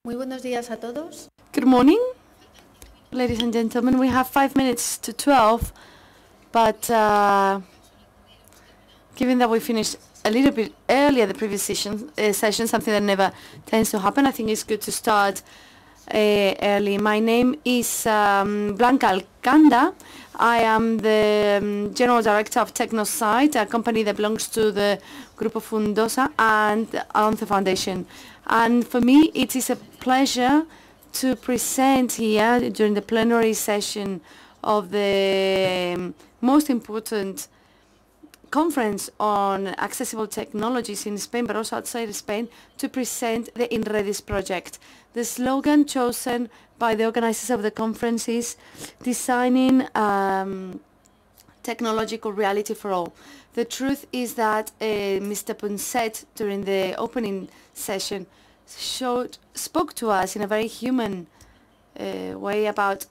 Muy buenos días a todos. Good morning, ladies and gentlemen. We have 5 minutes to 12, but given that we finished a little bit earlier the previous session, something that never tends to happen, I think it's good to start early. My name is Blanca Alcanda. I am the General Director of TechnoSite, a company that belongs to the Grupo Fundosa and Alonso Foundation. And for me, it is a pleasure to present here during the plenary session of the most important conference on accessible technologies in Spain, but also outside Spain, to present the INREDIS project. The slogan chosen by the organizers of the conference is designing technological reality for all. The truth is that Mr. Punset, during the opening session, spoke to us in a very human way about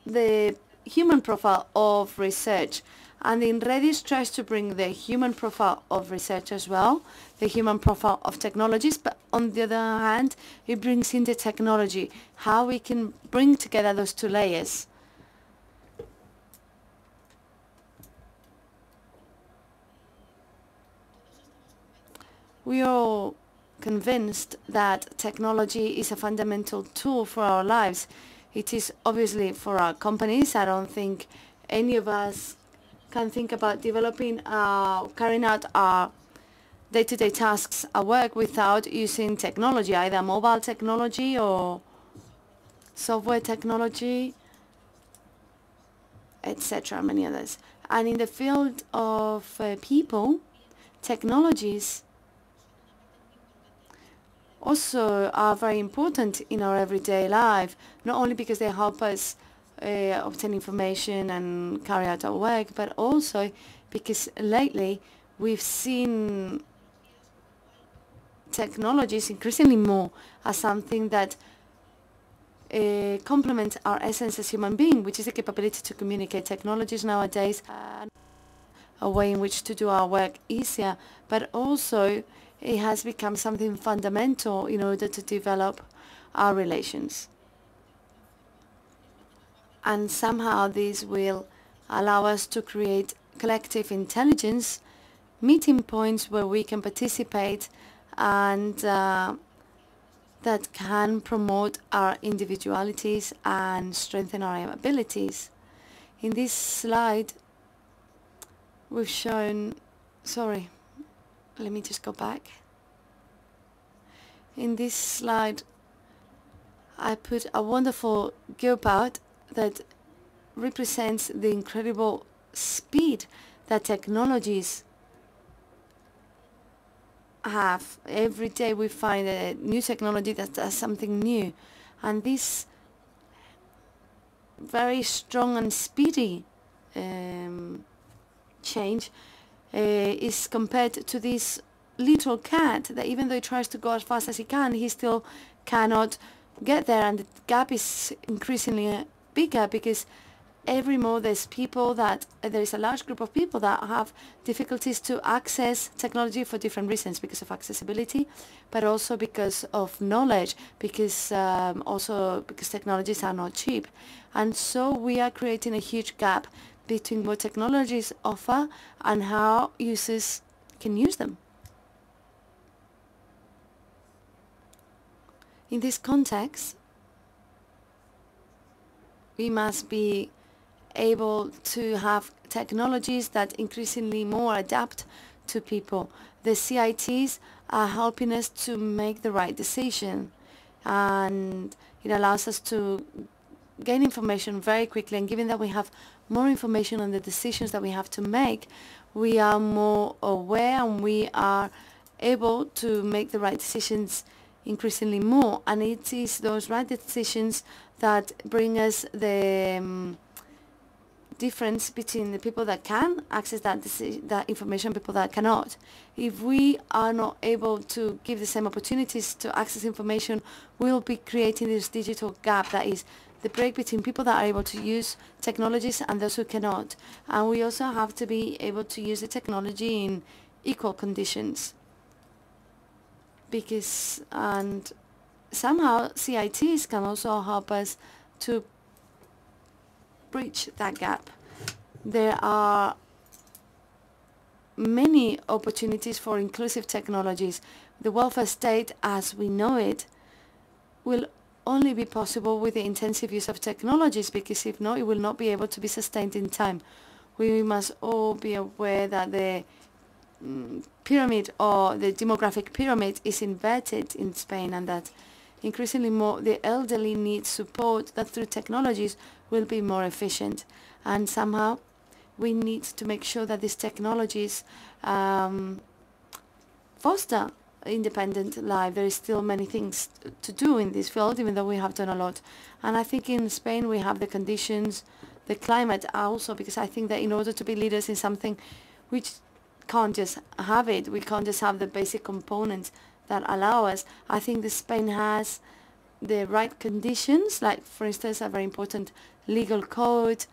the human profile of research. And INREDIS tries to bring the human profile of research as well, the human profile of technologies, but on the other hand, it brings in the technology, how we can bring together those two layers. We are all convinced that technology is a fundamental tool for our lives. It is obviously for our companies. I don't think any of us can think about developing, carrying out our day-to-day tasks at work without using technology, either mobile technology or software technology, etc., many others. And in the field of people, technologies also are very important in our everyday life, not only because they help us obtain information and carry out our work, but also because lately we've seen technologies increasingly more as something that complements our essence as human beings, which is the capability to communicate. Technologies nowadays a way in which to do our work easier, but also it has become something fundamental in order to develop our relations. And somehow this will allow us to create collective intelligence, meeting points where we can participate and that can promote our individualities and strengthen our abilities. In this slide, we've shown, sorry, let me just go back. In this slide, I put a wonderful geobout that represents the incredible speed that technologies have. Every day we find a new technology that does something new, and this very strong and speedy change is compared to this little cat that even though he tries to go as fast as he can, he still cannot get there, and the gap is increasingly bigger because every more there is a large group of people that have difficulties to access technology for different reasons, because of accessibility, but also because of knowledge, because technologies are not cheap. And so we are creating a huge gap between what technologies offer and how users can use them. In this context, we must be able to have technologies that increasingly more adapt to people. The CITs are helping us to make the right decision, and it allows us to gain information very quickly, and given that we have more information on the decisions that we have to make, we are more aware and we are able to make the right decisions increasingly more, and it is those right decisions that bring us the difference between the people that can access that information and people that cannot. If we are not able to give the same opportunities to access information, we'll be creating this digital gap that is the break between people that are able to use technologies and those who cannot. And we also have to be able to use the technology in equal conditions, because somehow CITs can also help us to bridge that gap. There are many opportunities for inclusive technologies. The welfare state as we know it will only be possible with the intensive use of technologies, because if not, it will not be able to be sustained in time. We must all be aware that the pyramid, or the demographic pyramid, is inverted in Spain, and that increasingly more the elderly need support that through technologies will be more efficient. And somehow we need to make sure that these technologies foster independent life. There is still many things to do in this field, even though we have done a lot. And I think in Spain we have the conditions, the climate also, because I think that in order to be leaders in something, we can't just have it. We can't just have the basic components that allow us. I think that Spain has the right conditions, like for instance a very important legal code,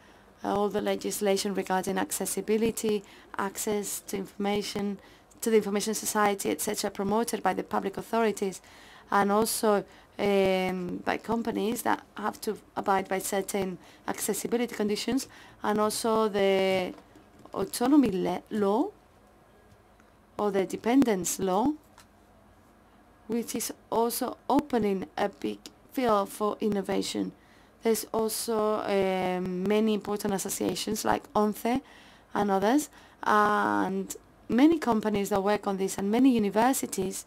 all the legislation regarding accessibility, access to information, to the information society, etc., promoted by the public authorities, and also by companies that have to abide by certain accessibility conditions, and also the autonomy law, or the dependence law, which is also opening a big field for innovation. There's also many important associations like ONCE and others, and many companies that work on this, and many universities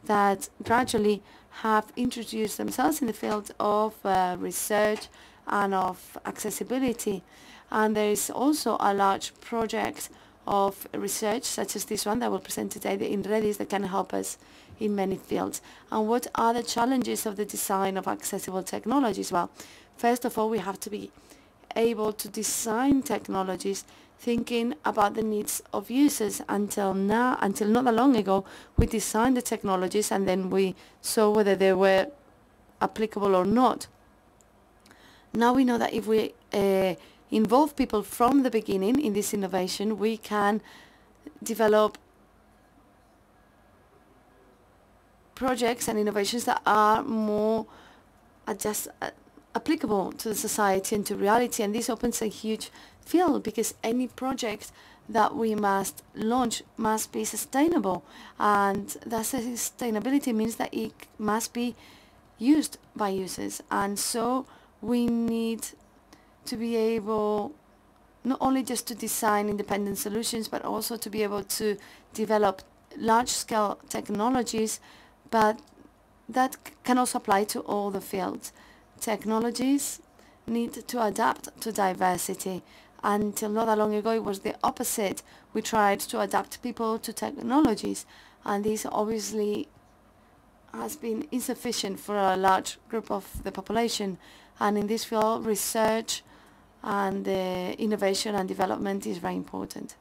that gradually have introduced themselves in the field of research and of accessibility. And there is also a large project of research such as this one that we'll present today, the INREDIS, that can help us in many fields. And what are the challenges of the design of accessible technologies? Well, first of all, we have to be able to design technologies thinking about the needs of users. Until not that long ago, we designed the technologies and then we saw whether they were applicable or not. Now we know that if we involve people from the beginning in this innovation, we can develop projects and innovations that are more applicable to the society and to reality. And this opens a huge field, because any project that we must launch must be sustainable, and that sustainability means that it must be used by users. And so we need to be able not only just to design independent solutions, but also to be able to develop large-scale technologies, but that can also apply to all the fields. Technologies need to adapt to diversity. Until not that long ago, it was the opposite. We tried to adapt people to technologies, and this obviously has been insufficient for a large group of the population. And in this field, research and innovation and development is very important.